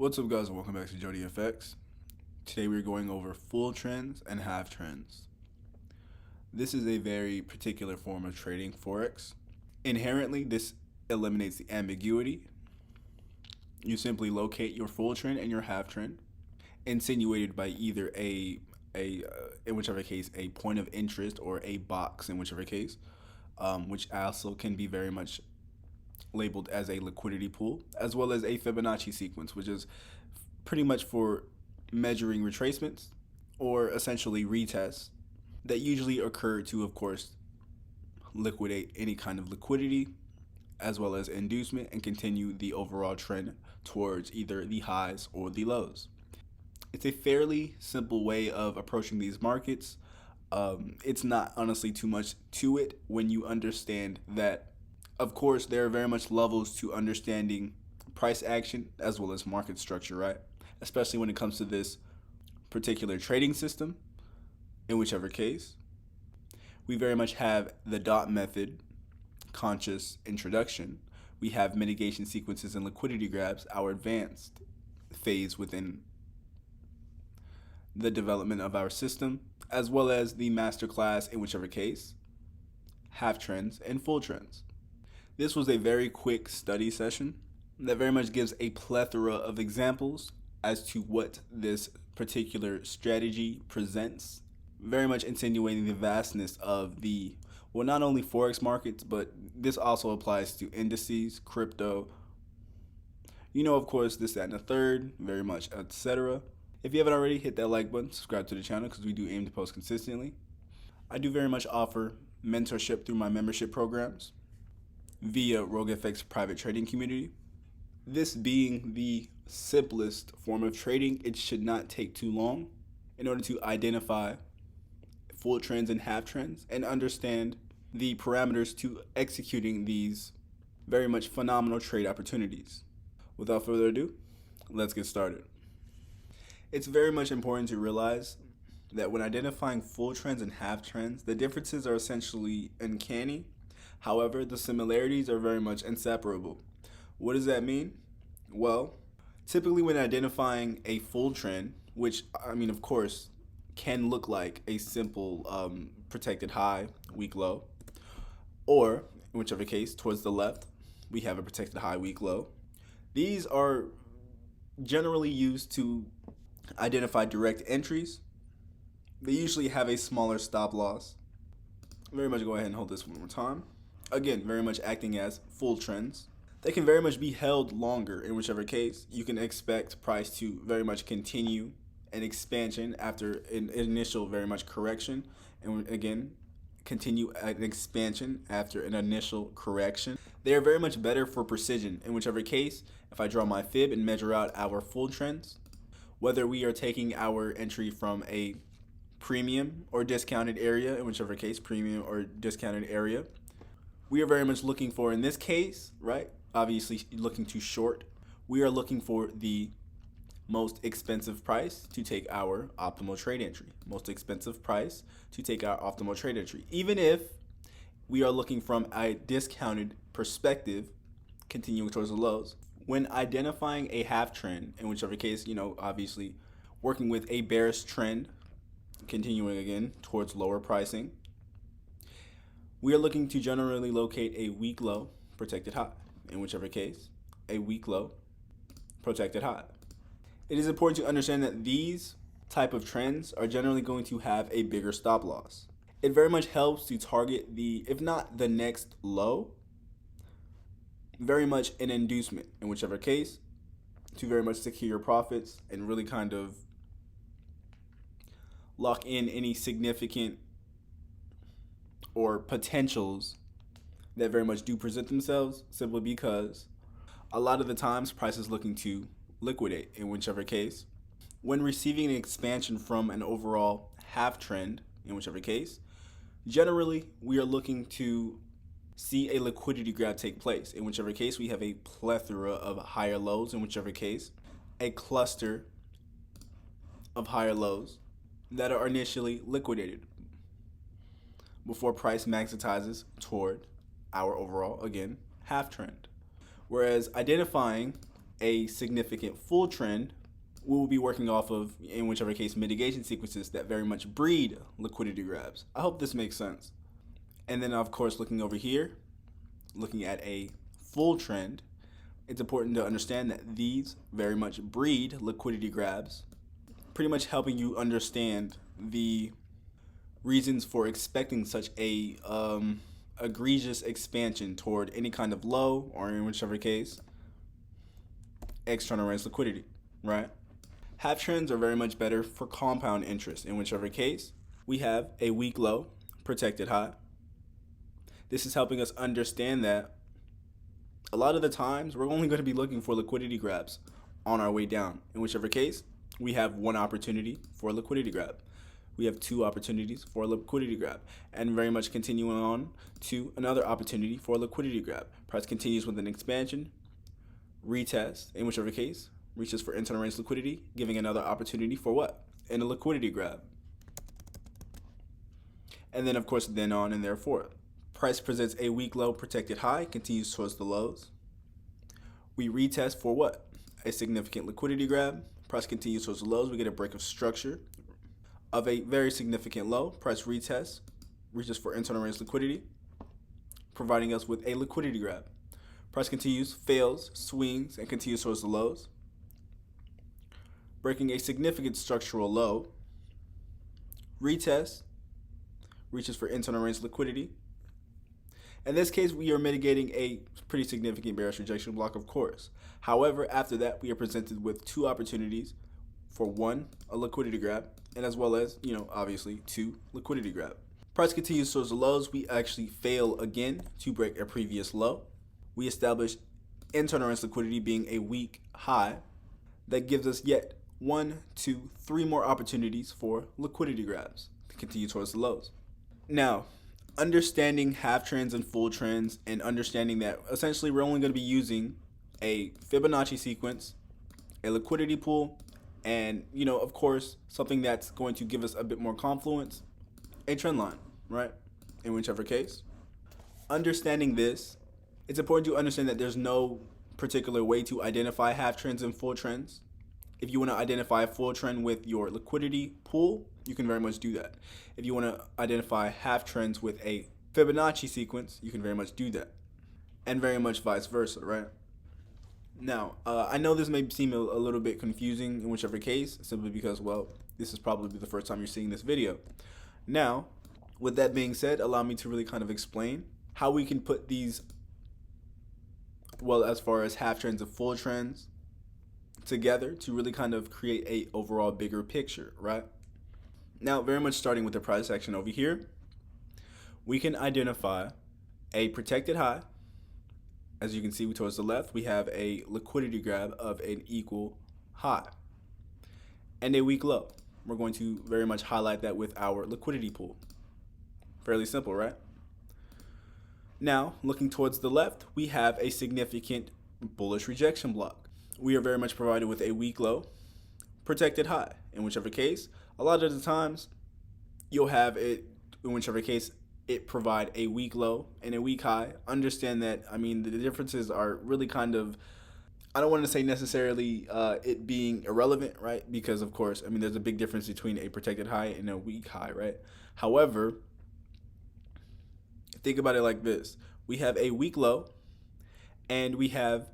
What's up, guys, and welcome back to Roguefx. Today we're going over full trends and half trends. This is a very particular form of trading Forex. Inherently, this eliminates the ambiguity. You simply locate your full trend and your half trend, insinuated by either in whichever case, a point of interest or a box in whichever case, which also can be very much labeled as a liquidity pool, as well as a Fibonacci sequence, which is pretty much for measuring retracements or essentially retests that usually occur to, of course, liquidate any kind of liquidity as well as inducement and continue the overall trend towards either the highs or the lows. It's a fairly simple way of approaching these markets. It's not honestly too much to it when you understand that, of course, there are very much levels to understanding price action as well as market structure, right? Especially when it comes to this particular trading system. In whichever case, we very much have the dot method, conscious introduction. We have mitigation sequences and liquidity grabs, our advanced phase within the development of our system, as well as the masterclass, in whichever case, half trends and full trends. This was a very quick study session that very much gives a plethora of examples as to what this particular strategy presents, very much insinuating the vastness of the, well, not only Forex markets, but this also applies to indices, crypto, of course, this, that, and the third, very much, etc. If you haven't already, hit that like button, subscribe to the channel because we do aim to post consistently. I do very much offer mentorship through my membership programs via Rougefx private trading community. This being the simplest form of trading, it should not take too long in order to identify full trends and half trends and understand the parameters to executing these very much phenomenal trade opportunities. Without further ado, let's get started. It's very much important to realize that when identifying full trends and half trends, the differences are essentially uncanny. However, the similarities are very much inseparable. What does that mean? Well, typically when identifying a full trend, which, of course, can look like a simple protected high, weak low, or in whichever case, towards the left, we have a protected high, weak low. These are generally used to identify direct entries. They usually have a smaller stop loss. Very much go ahead and hold this one more time. Again, very much acting as full trends. They can very much be held longer, in whichever case you can expect price to very much continue an expansion after an initial very much correction, and again continue an expansion after an initial correction. They are very much better for precision, in whichever case, if I draw my fib and measure out our full trends, whether we are taking our entry from a premium or discounted area, in whichever case, premium or discounted area, we are very much looking for, in this case, right, obviously looking to short, we are looking for the most expensive price to take our optimal trade entry. Most expensive price to take our optimal trade entry. Even if we are looking from a discounted perspective, continuing towards the lows. When identifying a half trend, in whichever case, obviously working with a bearish trend, continuing again towards lower pricing, we are looking to generally locate a weak low, protected high. In whichever case, a weak low, protected high. It is important to understand that these type of trends are generally going to have a bigger stop loss. It very much helps to target the, if not the next low, very much an inducement, in whichever case, to very much secure your profits and really kind of lock in any significant or potentials that very much do present themselves, simply because a lot of the times price is looking to liquidate, in whichever case. When receiving an expansion from an overall half trend, in whichever case, generally we are looking to see a liquidity grab take place, in whichever case we have a plethora of higher lows, in whichever case a cluster of higher lows that are initially liquidated before price maximizes toward our overall, again, half trend. Whereas identifying a significant full trend, we will be working off of, in whichever case, mitigation sequences that very much breed liquidity grabs. I hope this makes sense. And then, of course, looking over here, looking at a full trend, it's important to understand that these very much breed liquidity grabs, pretty much helping you understand the reasons for expecting such a egregious expansion toward any kind of low, or in whichever case, external raise liquidity, right? Half trends are very much better for compound interest. In whichever case, we have a weak low, protected high. This is helping us understand that a lot of the times we're only going to be looking for liquidity grabs on our way down. In whichever case, we have one opportunity for a liquidity grab. We have two opportunities for a liquidity grab, and very much continuing on to another opportunity for a liquidity grab. Price continues with an expansion, retest, in whichever case, reaches for internal range liquidity, giving another opportunity for what? In a liquidity grab. And then, of course, then on and therefore. Price presents a weak low, protected high, continues towards the lows. We retest for what? A significant liquidity grab. Price continues towards the lows. We get a break of structure of a very significant low. Price retest, reaches for internal range liquidity, providing us with a liquidity grab. Price continues, fails, swings, and continues towards the lows, breaking a significant structural low. Retest, reaches for internal range liquidity. In this case, we are mitigating a pretty significant bearish rejection block, of course. However, after that, we are presented with two opportunities for one, a liquidity grab, and as well as, obviously, two, liquidity grab. Price continues towards the lows. We actually fail again to break a previous low. We establish internal range liquidity being a weak high. That gives us yet 1, 2, 3 more opportunities for liquidity grabs to continue towards the lows. Now, understanding half trends and full trends, and understanding that essentially we're only going to be using a Fibonacci sequence, a liquidity pool, and, of course, something that's going to give us a bit more confluence, a trend line, right? In whichever case. Understanding this, it's important to understand that there's no particular way to identify half trends and full trends. If you want to identify a full trend with your liquidity pool, you can very much do that. If you want to identify half trends with a Fibonacci sequence, you can very much do that. And very much vice versa, right? Now, I know this may seem a little bit confusing in whichever case, simply because, well, this is probably the first time you're seeing this video. Now, with that being said, allow me to really kind of explain how we can put these, well, as far as half trends and full trends, together to really kind of create a overall bigger picture, right? Now, very much starting with the price action over here, we can identify a protected high. As you can see towards the left, we have a liquidity grab of an equal high and a weak low. We're going to very much highlight that with our liquidity pool. Fairly simple, right? Now, looking towards the left, we have a significant bullish rejection block. We are very much provided with a weak low, protected high. In whichever case, a lot of the times, you'll have it, in whichever case, it provide a weak low and a weak high. Understand that, the differences are really kind of, I don't want to say necessarily it being irrelevant, right? Because, of course, there's a big difference between a protected high and a weak high, right? However, think about it like this. We have a weak low and we have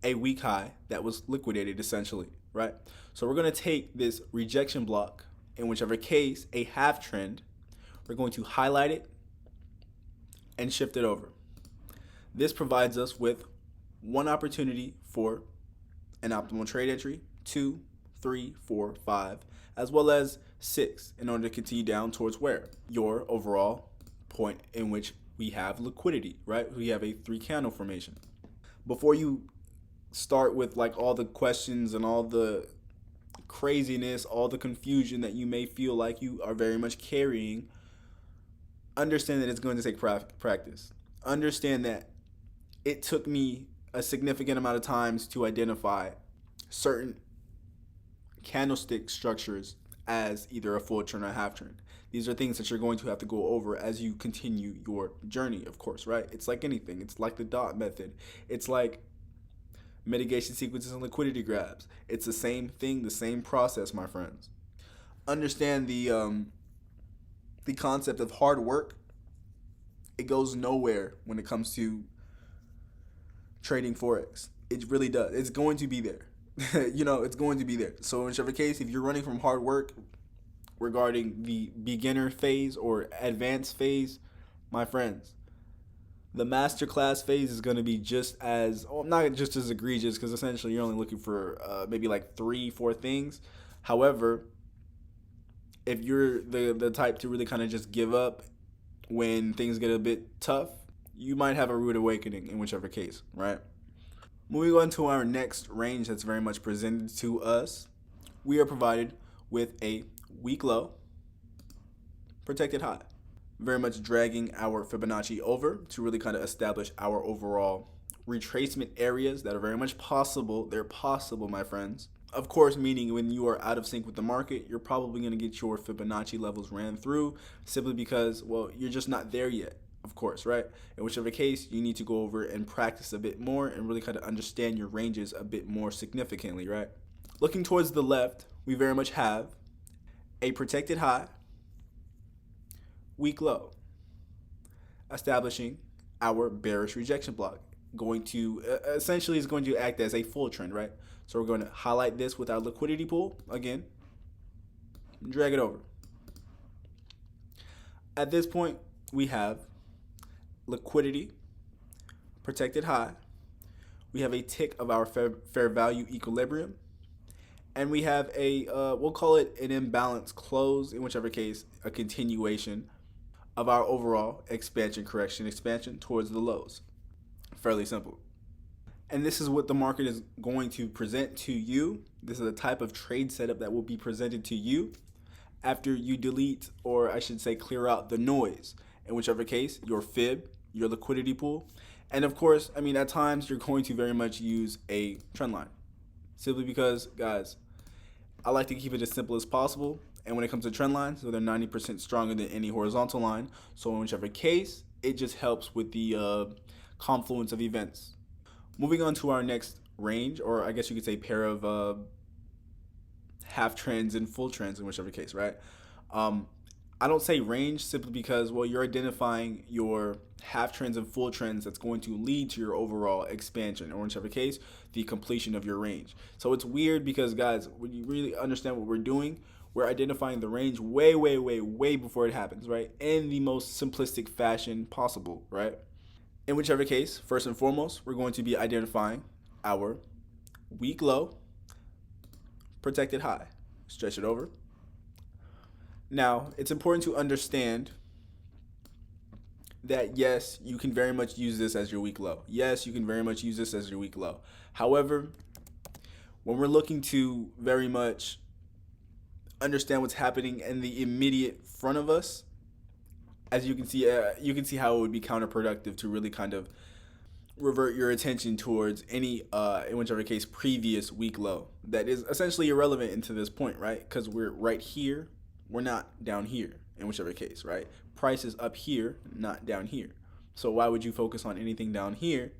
a weak high that was liquidated, essentially, right? So we're going to take this rejection block, in whichever case, a half trend. We're going to highlight it and shift it over. This provides us with one opportunity for an optimal trade entry, 2, 3, 4, 5, as well as 6, in order to continue down towards where? Your overall point in which we have liquidity, right? We have a 3 candle formation. Before you start with like all the questions and all the craziness, all the confusion that you may feel like you are very much carrying, understand that it's going to take practice. Understand that it took me a significant amount of times to identify certain candlestick structures as either a full trend or a half trend. These are things that you're going to have to go over as you continue your journey, of course, right? It's like anything. It's like the dot method. It's like mitigation sequences, and liquidity grabs. It's the same thing, the same process, my friends. Understand the concept of hard work. It goes nowhere when it comes to trading forex. It really does. It's going to be there. It's going to be there. So in whichever case, if you're running from hard work regarding the beginner phase or advanced phase, my friends, the masterclass phase is going to be just as, well, not just as egregious, because essentially you're only looking for maybe like 3-4 things. However, if you're the type to really kind of just give up when things get a bit tough, you might have a rude awakening in whichever case, right? Moving on to our next range that's very much presented to us, we are provided with a weak low, protected high, very much dragging our Fibonacci over to really kind of establish our overall retracement areas that are very much possible. They're possible, my friends. Of course, meaning when you are out of sync with the market, you're probably going to get your Fibonacci levels ran through simply because, well, you're just not there yet, of course, right? In whichever case, you need to go over and practice a bit more and really kind of understand your ranges a bit more significantly, right? Looking towards the left, we very much have a protected high, weak low, establishing our bearish rejection block. Going to essentially is going to act as a full trend, right? So we're going to highlight this with our liquidity pool again, drag it over. At this point, we have liquidity, protected high. We have a tick of our fair value equilibrium, and we have a we'll call it an imbalance close, in whichever case a continuation of our overall expansion towards the lows. Fairly simple. And this is what the market is going to present to you. This is the type of trade setup that will be presented to you after you delete, or I should say clear out, the noise, in whichever case, your fib, your liquidity pool. And of course, I mean, at times you're going to very much use a trend line, simply because, guys, I like to keep it as simple as possible. And when it comes to trend lines, so they're 90% stronger than any horizontal line. So in whichever case, it just helps with the confluence of events. Moving on to our next range, or I guess you could say pair of half trends and full trends, in whichever case, right? I don't say range simply because, well, you're identifying your half trends and full trends that's going to lead to your overall expansion, or in whichever case, the completion of your range. So it's weird because, guys, when you really understand what we're doing, we're identifying the range way, way, way, way before it happens, right? In the most simplistic fashion possible, right? In whichever case, first and foremost, we're going to be identifying our weak low, protected high. Stretch it over. Now, it's important to understand that, yes, you can very much use this as your weak low. Yes, you can very much use this as your weak low. However, when we're looking to very much understand what's happening in the immediate front of us, as you can see how it would be counterproductive to really kind of revert your attention towards any, in whichever case, previous weak low that is essentially irrelevant into this point, right? Because we're right here, we're not down here, in whichever case, right? Price is up here, not down here. So why would you focus on anything down here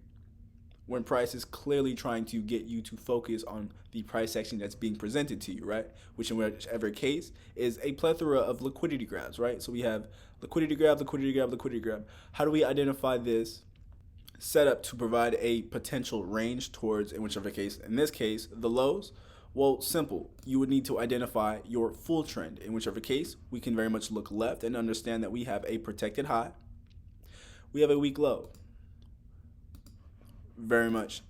when price is clearly trying to get you to focus on the price action that's being presented to you, right? Which in whichever case is a plethora of liquidity grabs, right? So we have liquidity grab, liquidity grab, liquidity grab. How do we identify this setup to provide a potential range towards, in whichever case, in this case, the lows? Well, simple. You would need to identify your full trend. In whichever case, we can very much look left and understand that we have a protected high. We have a weak low. Very much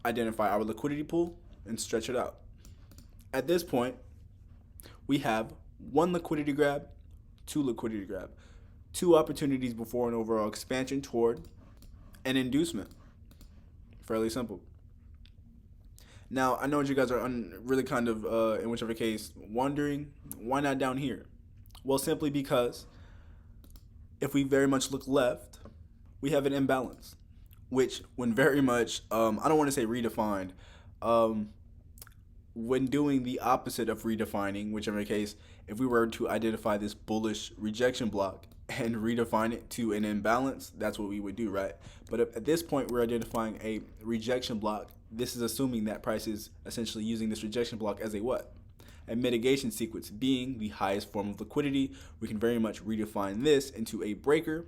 identify our liquidity pool and stretch it out. At this point, we have one liquidity grab, two liquidity grab, two opportunities before an overall expansion toward an inducement. Fairly simple. Now, I know you guys are really kind of, in whichever case, wondering, why not down here? Well, simply because if we very much look left, we have an imbalance, which when very much, I don't want to say redefined, when doing the opposite of redefining, whichever case, if we were to identify this bullish rejection block, and redefine it to an imbalance, that's what we would do, right? But at this point, we're identifying a rejection block. This is assuming that price is essentially using this rejection block as a what? A mitigation sequence. Being the highest form of liquidity, we can very much redefine this into a breaker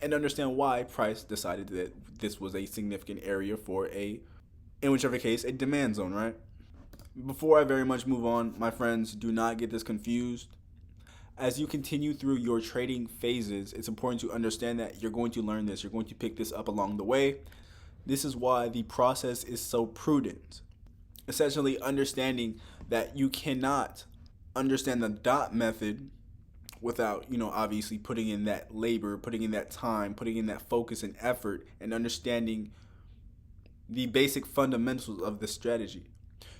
and understand why price decided that this was a significant area for in whichever case, a demand zone, right? Before I very much move on, my friends, do not get this confused. As you continue through your trading phases, it's important to understand that you're going to learn this. You're going to pick this up along the way. This is why the process is so prudent. Essentially understanding that you cannot understand the dot method without, obviously putting in that labor, putting in that time, putting in that focus and effort, and understanding the basic fundamentals of the strategy.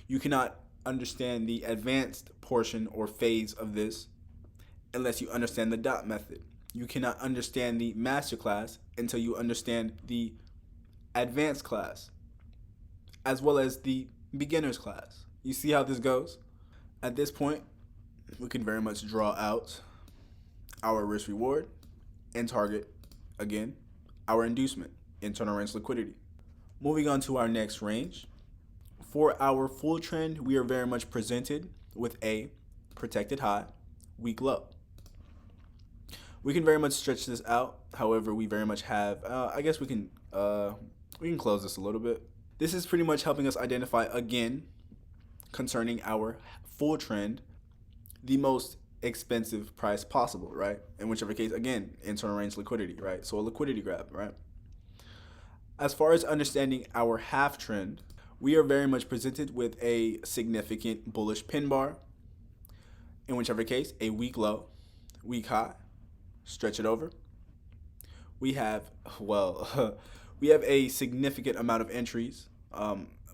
You cannot understand the advanced portion or phase of this unless you understand the dot method. You cannot understand the master class until you understand the advanced class, as well as the beginner's class. You see how this goes? At this point, we can very much draw out our risk reward and target, again, our inducement, internal range liquidity. Moving on to our next range. For our full trend, we are very much presented with a protected high, weak low. We can very much stretch this out. However, we very much have, I guess we can close this a little bit. This is pretty much helping us identify, again, concerning our full trend, the most expensive price possible, right? In whichever case, again, internal range liquidity, right? So a liquidity grab, right? As far as understanding our half trend, we are very much presented with a significant bullish pin bar. In whichever case, a weak low, weak high, stretch it over. We have, we have a significant amount of entries.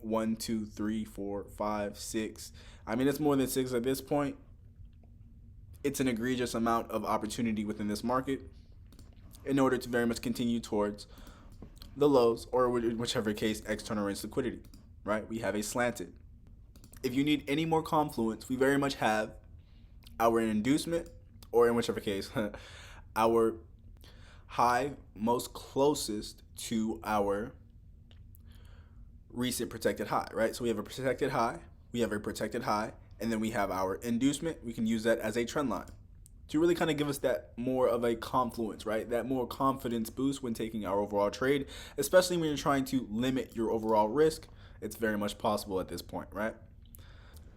1, 2, 3, 4, 5, 6. I mean, it's more than 6 at this point. It's an egregious amount of opportunity within this market in order to very much continue towards the lows, or whichever case, external range liquidity, right? We have a slanted. If you need any more confluence, we very much have our inducement, or in whichever case, our high most closest to our recent protected high, right? So we have a protected high, and then we have our inducement. We can use that as a trend line to really kind of give us that more of a confluence, right? That more confidence boost when taking our overall trade, especially when you're trying to limit your overall risk. It's very much possible at this point, right?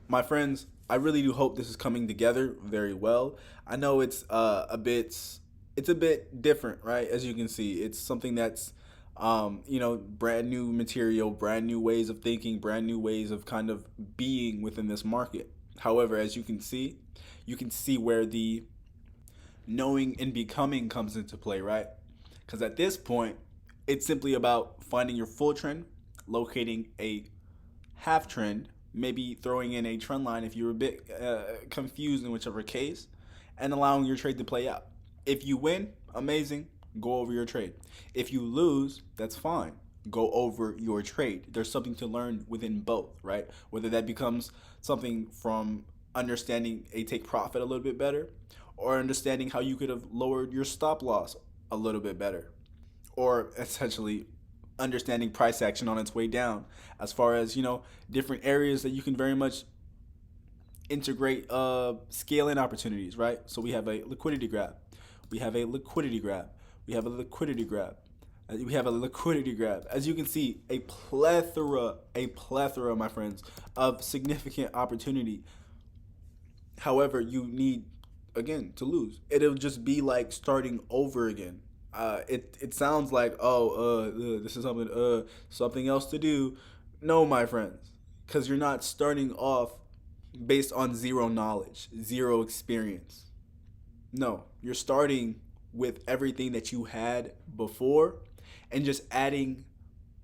My friends, I really do hope this is coming together very well. I know it's a bit different, right? As you can see, it's something that's brand new material, brand new ways of thinking, brand new ways of kind of being within this market. However, as you can see where the knowing and becoming comes into play, right? Because at this point, it's simply about finding your full trend, locating a half trend, maybe throwing in a trend line if you're a bit confused in whichever case, and allowing your trade to play out. If you win, amazing, go over your trade. If you lose, that's fine, go over your trade. There's something to learn within both, right? Whether that becomes something from understanding a take profit a little bit better, or understanding how you could have lowered your stop loss a little bit better, or essentially understanding price action on its way down, as far as different areas that you can very much integrate scale-in opportunities, right? So we have a liquidity grab, we have a liquidity grab, we have a liquidity grab, we have a liquidity grab. As you can see, a plethora, my friends, of significant opportunity. However, you need, again, to lose. It'll just be like starting over again. It sounds like, this is something else to do. No, my friends, because you're not starting off based on zero knowledge, zero experience. No, you're starting with everything that you had before and just adding,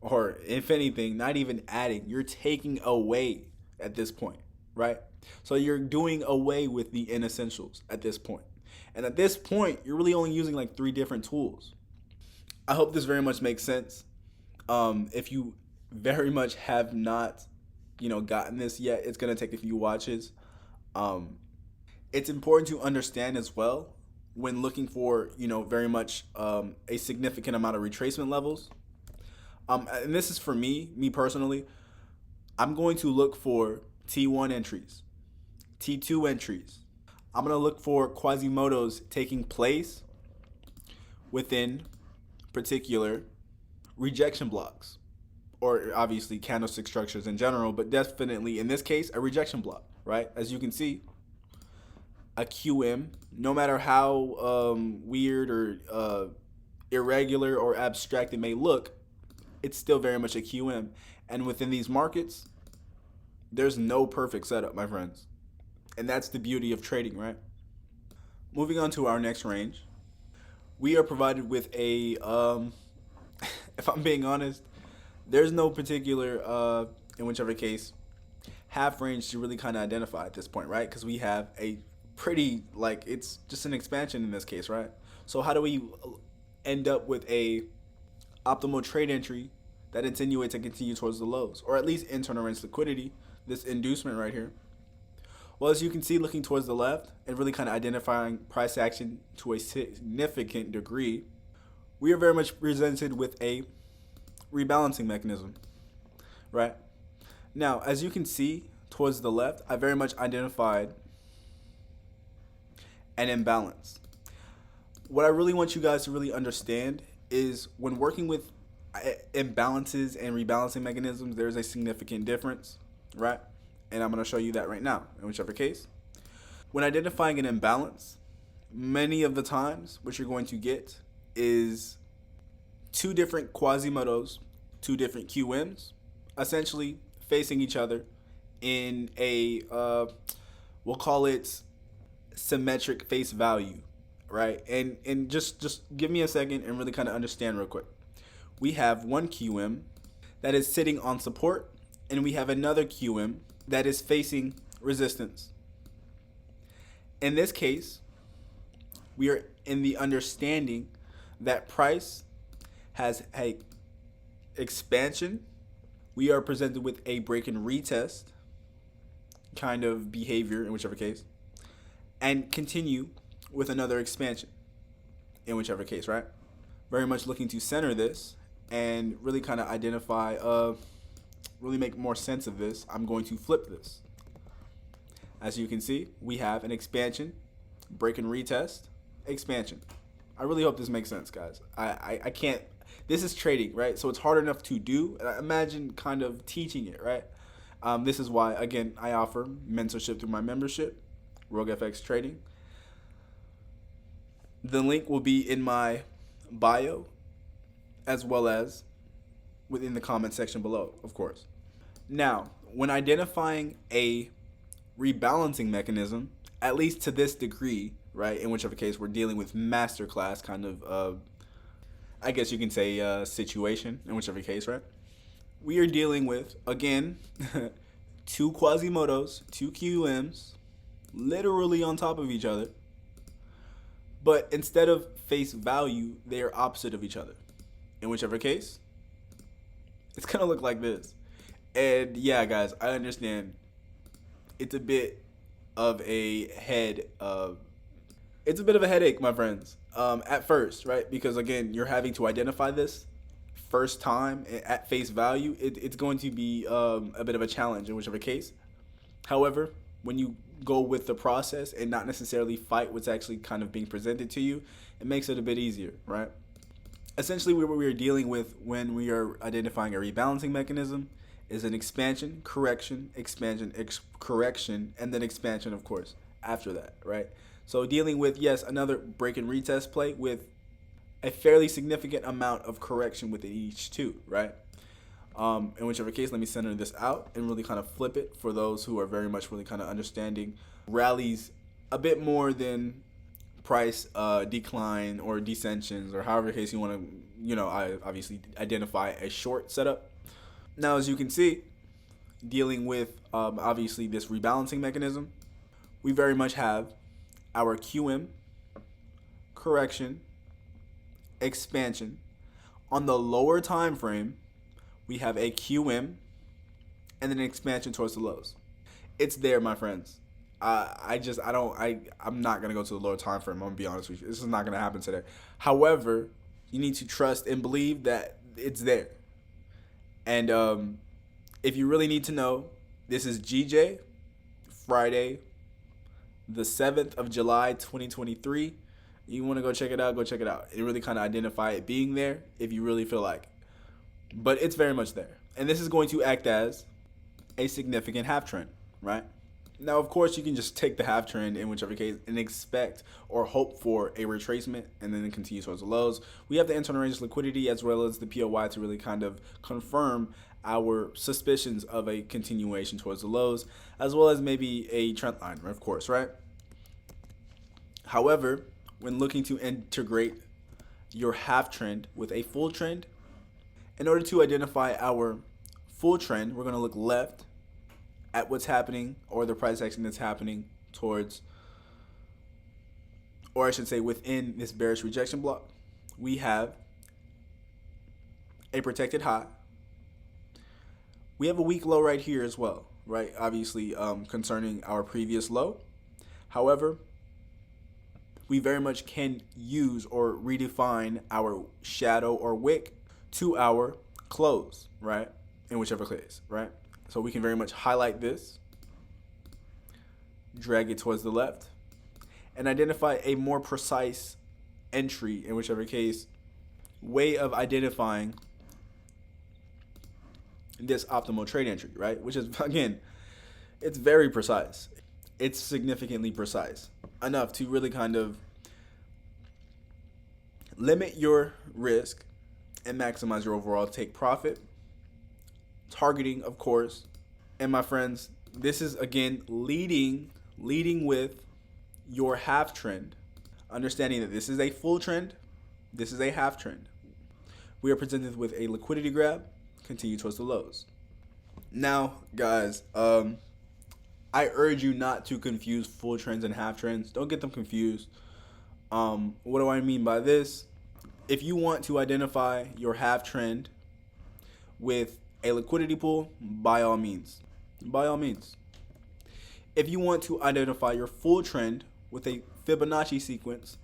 or if anything, not even adding, you're taking away at this point, right? So you're doing away with the inessentials at this point. And at this point, you're really only using like 3 different tools. I hope this very much makes sense. If you very much have not, gotten this yet, it's going to take a few watches. It's important to understand as well when looking for, very much a significant amount of retracement levels. And this is for me personally. I'm going to look for T1 entries, T2 entries. I'm going to look for Quasimodos taking place within particular rejection blocks, or obviously candlestick structures in general, but definitely in this case, a rejection block, right? As you can see, a QM, no matter how weird or irregular or abstract it may look, it's still very much a QM. And within these markets, there's no perfect setup, my friends. And that's the beauty of trading, right? Moving on to our next range, we are provided with a, if I'm being honest, there's no particular, in whichever case, half range to really kind of identify at this point, right? Because we have a pretty, it's just an expansion in this case, right? So how do we end up with a optimal trade entry that insinuates and continue towards the lows, or at least internal range liquidity, this inducement right here? Well, as you can see, looking towards the left and really kind of identifying price action to a significant degree, we are very much presented with a rebalancing mechanism, right? Now, as you can see towards the left, I very much identified an imbalance. What I really want you guys to really understand is when working with imbalances and rebalancing mechanisms, there's a significant difference, right? And I'm going to show you that right now, in whichever case. When identifying an imbalance, many of the times what you're going to get is two different Quasimodos, two different QMs, essentially facing each other in a, we'll call it symmetric face value, right? And just give me a second and really kind of understand real quick. We have one QM that is sitting on support, and we have another QM that is facing resistance. In this case, we are in the understanding that price has a expansion. We are presented with a break and retest kind of behavior in whichever case, and continue with another expansion in whichever case, right? Very much looking to center this and really kind of identify, really make more sense of this. I'm going to flip this. As you can see, we have an expansion, break and retest, expansion. I really hope this makes sense, guys. I can't, this is trading, right? So it's hard enough to do. Imagine kind of teaching it, right? This is why, again, I offer mentorship through my membership, Roguefx Trading. The link will be in my bio, as well as within the comment section below, of course. Now, when identifying a rebalancing mechanism, at least to this degree, right, in whichever case we're dealing with masterclass kind of, I guess you can say situation, in whichever case, right? We are dealing with, again, two Quasimodos, two QMs, literally on top of each other. But instead of face value, they are opposite of each other. In whichever case, it's going to look like this. And yeah, guys, I understand it's a bit of a headache, my friends, at first, right? Because again, you're having to identify this first time at face value. It's going to be a bit of a challenge in whichever case. However, when you go with the process and not necessarily fight what's actually kind of being presented to you, it makes it a bit easier, right? Essentially, what we are dealing with when we are identifying a rebalancing mechanism is an expansion, correction, expansion, correction, and then expansion, of course, after that, right? So dealing with, yes, another break and retest play with a fairly significant amount of correction within each two, right? In whichever case, let me center this out and really kind of flip it for those who are very much really kind of understanding rallies a bit more than price decline or descensions, or however case you want to, I obviously identify a short setup. Now, as you can see, dealing with obviously this rebalancing mechanism, we very much have our QM, correction, expansion. On the lower time frame, we have a QM and then an expansion towards the lows. It's there, my friends. I'm not gonna go to the lower time frame. I'm gonna be honest with you. This is not gonna happen today. However, you need to trust and believe that it's there. And if you really need to know, this is GJ, Friday, the 7th of July, 2023. You want to go check it out, go check it out. It really kind of identify it being there if you really feel like. But it's very much there. And this is going to act as a significant half trend, right? Now, of course, you can just take the half trend in whichever case and expect or hope for a retracement and then continue towards the lows. We have the internal range liquidity as well as the POY to really kind of confirm our suspicions of a continuation towards the lows, as well as maybe a trend line, of course, right? However, when looking to integrate your half trend with a full trend, in order to identify our full trend, we're going to look left at what's happening or the price action that's happening towards, or I should say within this bearish rejection block. We have a protected high. We have a weak low right here as well, right? Obviously concerning our previous low. However, we very much can use or redefine our shadow or wick to our close, right? In whichever case, right? So we can very much highlight this, drag it towards the left, and identify a more precise entry, in whichever case, way of identifying this optimal trade entry, right? Which is, again, it's very precise. It's significantly precise enough to really kind of limit your risk and maximize your overall take profit. Targeting, of course. And my friends, this is again leading with your half trend, understanding that this is a full trend, this is a half trend. We are presented with a liquidity grab, continue towards the lows. Now, guys, I urge you not to confuse full trends and half trends. Don't get them confused. What do I mean by this? If you want to identify your half trend with a liquidity pool, by all means. By all means. If you want to identify your full trend with a Fibonacci sequence,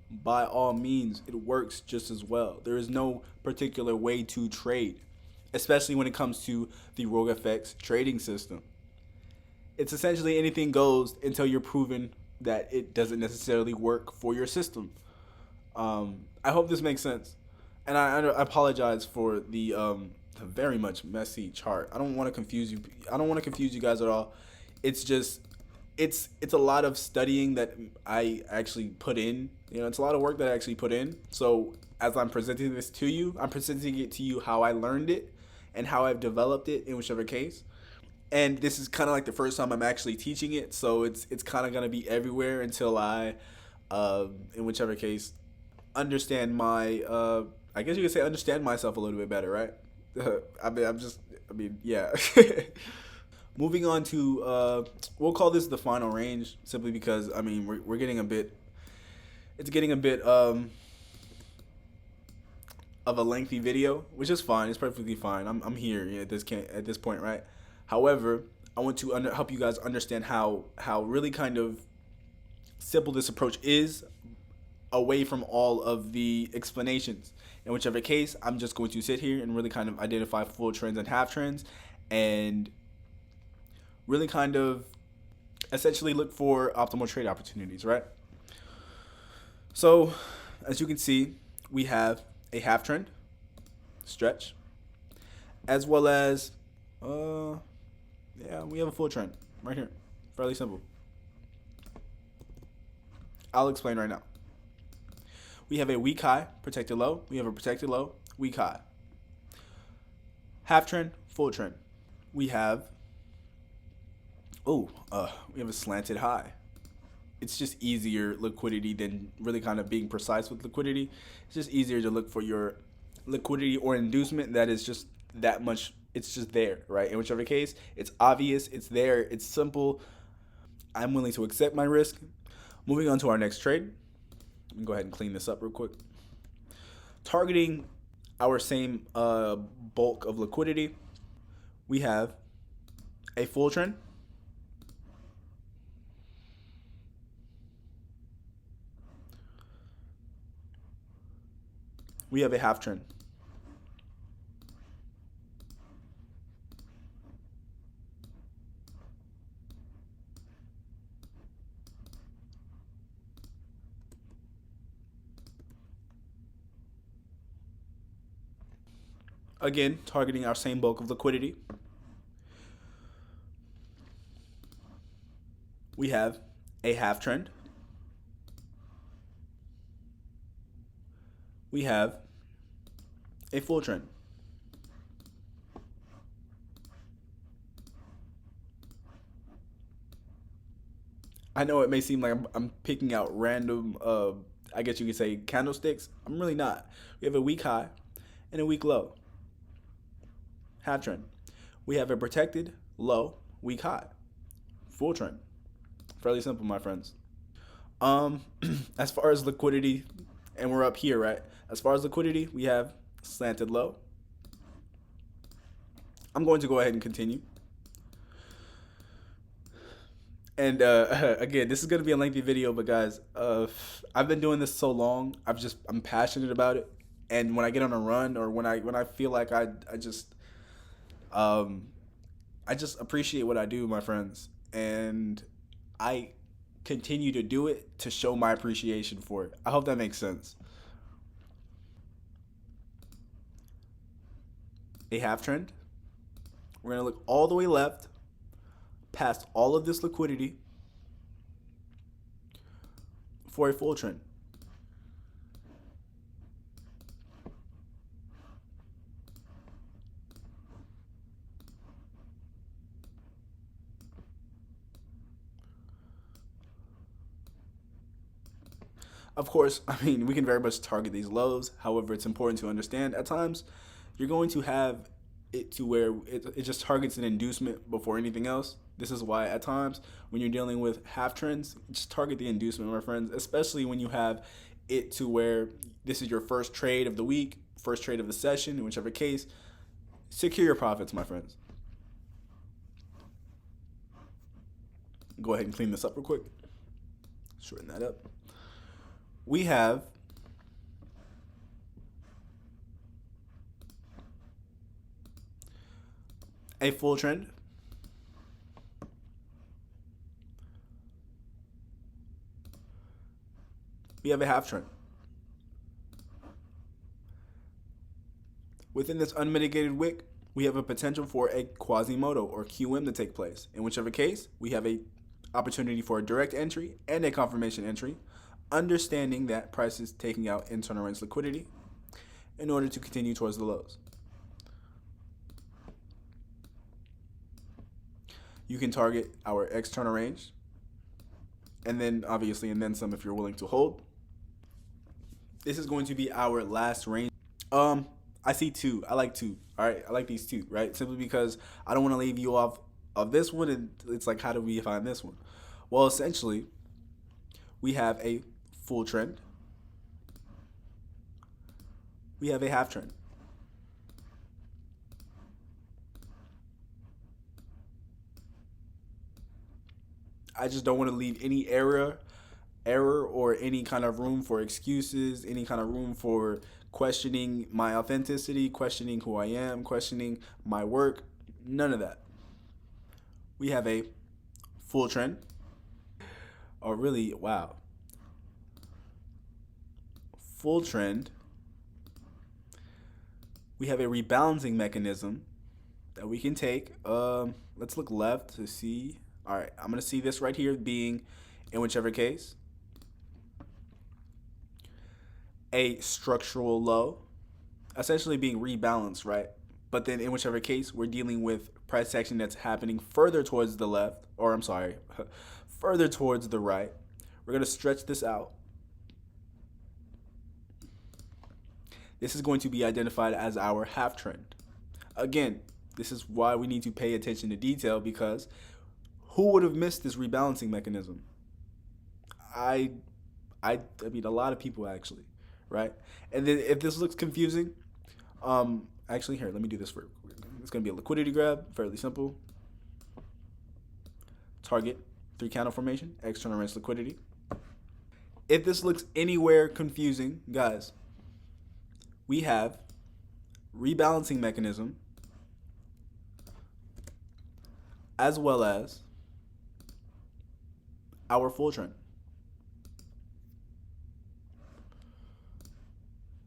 by all means, it works just as well. There is no particular way to trade, especially when it comes to the Roguefx trading system. It's essentially anything goes until you're proven that it doesn't necessarily work for your system. I hope this makes sense. And I apologize for the very much messy chart. I don't want to confuse you. I don't want to confuse you guys at all. It's just, it's a lot of studying that I actually put in. You know, it's a lot of work that I actually put in. So as I'm presenting this to you, I'm presenting it to you how I learned it and how I've developed it in whichever case. And this is kind of like the first time I'm actually teaching it. So it's kind of going to be everywhere until I, in whichever case, understand my, I guess you could say understand myself a little bit better, right? Yeah. Moving on to, we'll call this the final range simply because, I mean, we're getting a bit, it's getting a bit of a lengthy video, which is fine. It's perfectly fine. I'm here at this point, right? However, I want to help you guys understand how really kind of simple this approach is away from all of the explanations. In whichever case, I'm just going to sit here and really kind of identify full trends and half trends and really kind of essentially look for optimal trade opportunities, right? So, as you can see, we have a half trend, stretch, as well as, yeah, we have a full trend right here. Fairly simple. I'll explain right now. We have a weak high, protected low. We have a protected low, weak high. Half trend, full trend. We have, we have a slanted high. It's just easier liquidity than really kind of being precise with liquidity. It's just easier to look for your liquidity or inducement that is just that much. It's just there, right? In whichever case, it's obvious, it's there, it's simple. I'm willing to accept my risk. Moving on to our next trade. Let me go ahead and clean this up real quick. Targeting our same bulk of liquidity, we have a full trend, we have a half trend. Again, targeting our same bulk of liquidity. We have a half trend. We have a full trend. I know it may seem like I'm picking out random, I guess you could say, candlesticks. I'm really not. We have a weak high and a weak low. Half trend. We have a protected low, weak high. Full trend. Fairly simple, my friends. As far as liquidity, and we're up here, right? As far as liquidity, we have slanted low. I'm going to go ahead and continue. And again, this is going to be a lengthy video, but guys, I've been doing this so long. I'm passionate about it, and when I get on a run or when I feel like I just appreciate what I do, my friends, and I continue to do it to show my appreciation for it. I hope that makes sense. A half trend. We're going to look all the way left, past all of this liquidity, for a full trend. Of course, I mean, we can very much target these lows. However, it's important to understand at times you're going to have it to where it just targets an inducement before anything else. This is why at times when you're dealing with half trends, just target the inducement, my friends, especially when you have it to where this is your first trade of the week, first trade of the session, in whichever case. Secure your profits, my friends. Go ahead and clean this up real quick. Shorten that up. We have a full trend. We have a half trend. Within this unmitigated wick, we have a potential for a Quasimodo or QM to take place. In whichever case, we have a opportunity for a direct entry and a confirmation entry, understanding that price is taking out internal range liquidity in order to continue towards the lows. You can target our external range, and then obviously, and then some if you're willing to hold. This is going to be our last range. I see two. I like two. All right, I like these two, right? Simply because I don't want to leave you off of this one, and it's like, how do we find this one? Well, essentially, we have a full trend. We have a half trend. I just don't want to leave any error or any kind of room for excuses, any kind of room for questioning my authenticity, questioning who I am, questioning my work. None of that. We have a full trend. Oh, really? Wow. Full trend. We have a rebalancing mechanism that we can take. Let's look left to see. All right, I'm going to see this right here being, in whichever case, a structural low, essentially being rebalanced, right? But then in whichever case, we're dealing with price action that's happening further towards the left, or I'm sorry, further towards the right. We're going to stretch this out. This is going to be identified as our half trend. Again, this is why we need to pay attention to detail, because who would have missed this rebalancing mechanism? I mean, a lot of people actually, right? And then if this looks confusing, actually here, let me do this for. It's gonna be a liquidity grab, fairly simple. Target 3 candle formation, external range liquidity. If this looks anywhere confusing, guys, we have rebalancing mechanism as well as our full trend.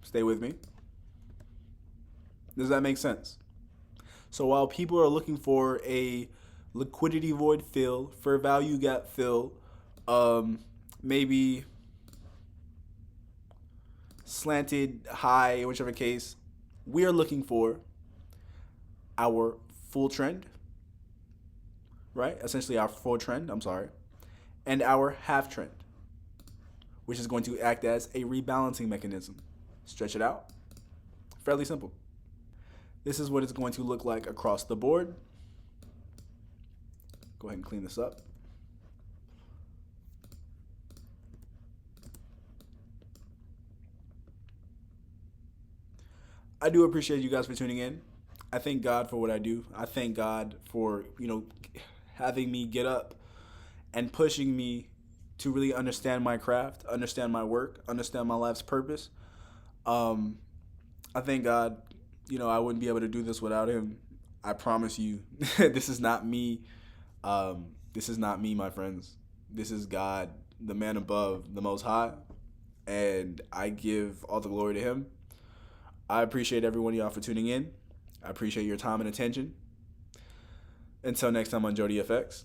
Stay with me. Does that make sense? So while people are looking for a liquidity void fill, fair value gap fill, maybe slanted high, in whichever case, we are looking for our full trend, right? Essentially our full trend, and our half trend, which is going to act as a rebalancing mechanism. Stretch it out. Fairly simple. This is what it's going to look like across the board. Go ahead and clean this up. I do appreciate you guys for tuning in. I thank God for what I do. I thank God for, having me get up and pushing me to really understand my craft, understand my work, understand my life's purpose. I thank God, I wouldn't be able to do this without him. I promise you, this is not me. This is not me, my friends. This is God, the man above, the Most High, and I give all the glory to him. I appreciate every one of y'all for tuning in. I appreciate your time and attention. Until next time on Jody FX.